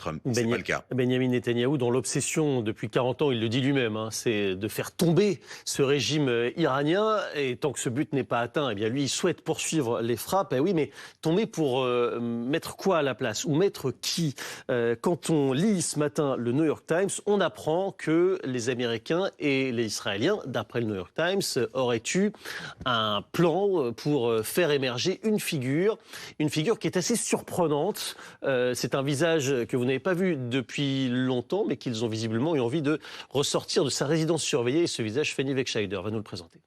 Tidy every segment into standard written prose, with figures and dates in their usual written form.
Trump. C'est pas le cas. Benyamin Netanyahou, dont l'obsession depuis 40 ans, il le dit lui-même, c'est de faire tomber ce régime iranien. Et tant que ce but n'est pas atteint, eh bien lui, il souhaite poursuivre les frappes. Et oui, mais tomber pour mettre quoi à la place? Ou mettre qui? Quand on lit ce matin le New York Times, on apprend que les Américains et les Israéliens, d'après le New York Times, auraient eu un plan pour faire émerger une figure qui est assez surprenante. C'est un visage que vous n'avez pas vu depuis longtemps, mais qu'ils ont visiblement eu envie de ressortir de sa résidence surveillée. Et ce visage, Fanny Wegscheider va nous le présenter.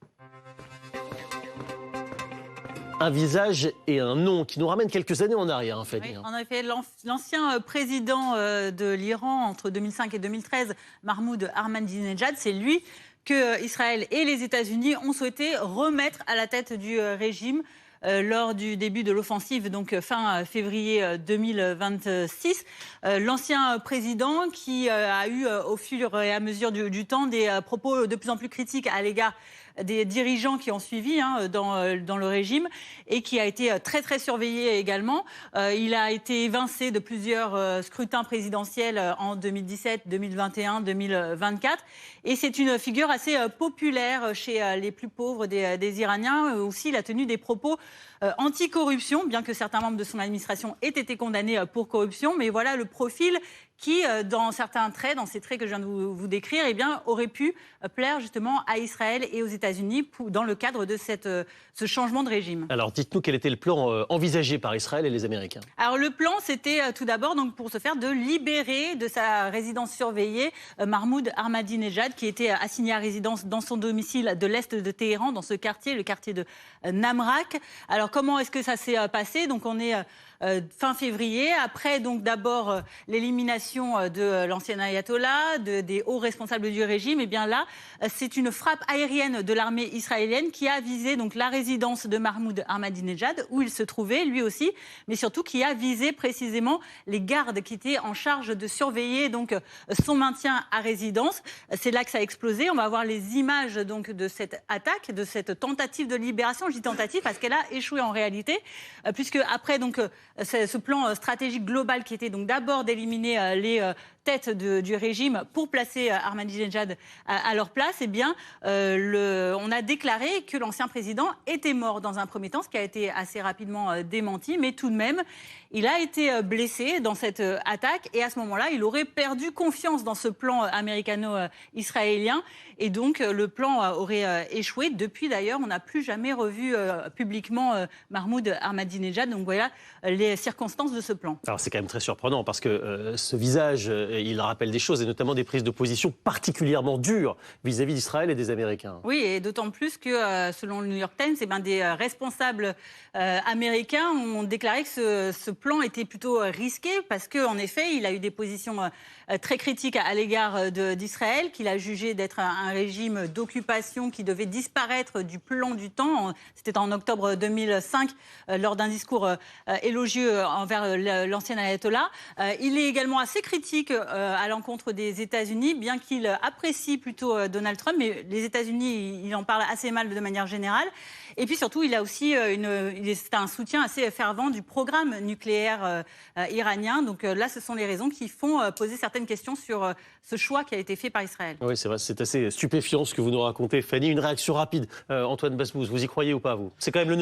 Un visage et un nom qui nous ramènent quelques années en arrière, Fanny. Oui, en effet, l'ancien président de l'Iran entre 2005 et 2013, Mahmoud Ahmadinejad, c'est lui que Israël et les États-Unis ont souhaité remettre à la tête du régime lors du début de l'offensive, donc fin février 2026. L'ancien président qui a eu au fur et à mesure du temps des propos de plus en plus critiques à l'égard des dirigeants qui ont suivi dans le régime et qui a été très très surveillé également. Il a été évincé de plusieurs scrutins présidentiels en 2017, 2021, 2024 et c'est une figure assez populaire chez les plus pauvres des Iraniens. Aussi, il a tenu des propos anti-corruption, bien que certains membres de son administration aient été condamnés pour corruption. Mais voilà le profil qui, dans certains traits, dans ces traits que je viens de vous décrire, eh bien, aurait pu plaire justement à Israël et aux États-Unis dans le cadre de ce changement de régime. Alors, dites-nous quel était le plan envisagé par Israël et les Américains. Alors, le plan, c'était tout d'abord, donc, pour ce faire, de libérer de sa résidence surveillée Mahmoud Ahmadinejad, qui était assigné à résidence dans son domicile de l'Est de Téhéran, dans ce quartier, le quartier de Namrak. Alors, comment est-ce que ça s'est passé? Donc, on est fin février, après donc d'abord l'élimination de l'ancien ayatollah, des hauts responsables du régime. Et bien là, c'est une frappe aérienne de l'armée israélienne qui a visé donc la résidence de Mahmoud Ahmadinejad, où il se trouvait lui aussi, mais surtout qui a visé précisément les gardes qui étaient en charge de surveiller donc son maintien à résidence. C'est là que ça a explosé. On va voir les images donc de cette attaque, de cette tentative de libération. Je dis tentative parce qu'elle a échoué en réalité, puisque après donc ce plan stratégique global qui était donc d'abord d'éliminer les têtes du régime pour placer Ahmadinejad à leur place, eh bien, on a déclaré que l'ancien président était mort dans un premier temps, ce qui a été assez rapidement démenti, mais tout de même, il a été blessé dans cette attaque et à ce moment-là, il aurait perdu confiance dans ce plan américano-israélien et donc le plan aurait échoué. Depuis d'ailleurs, on n'a plus jamais revu publiquement Mahmoud Ahmadinejad. Donc voilà les circonstances de ce plan. Alors c'est quand même très surprenant parce que ce visage, il rappelle des choses et notamment des prises de position particulièrement dures vis-à-vis d'Israël et des Américains. Oui, et d'autant plus que selon le New York Times, des responsables américains ont déclaré que ce plan était plutôt risqué parce qu'en effet, il a eu des positions très critiques à l'égard d'Israël, qu'il a jugé d'être un régime d'occupation qui devait disparaître du plan du temps. C'était en octobre 2005, lors d'un discours élogieux envers l'ancien ayatollah. Il est également assez critique à l'encontre des États-Unis, bien qu'il apprécie plutôt Donald Trump, mais les États-Unis, il en parle assez mal de manière générale. Et puis surtout, il a aussi c'est un soutien assez fervent du programme nucléaire iranien. Donc là, ce sont les raisons qui font poser certaines questions sur ce choix qui a été fait par Israël. Oui, c'est vrai, c'est assez stupéfiant ce que vous nous racontez, Fanny. Une réaction rapide, Antoine Basbous, vous y croyez ou pas, vous? C'est quand même le New York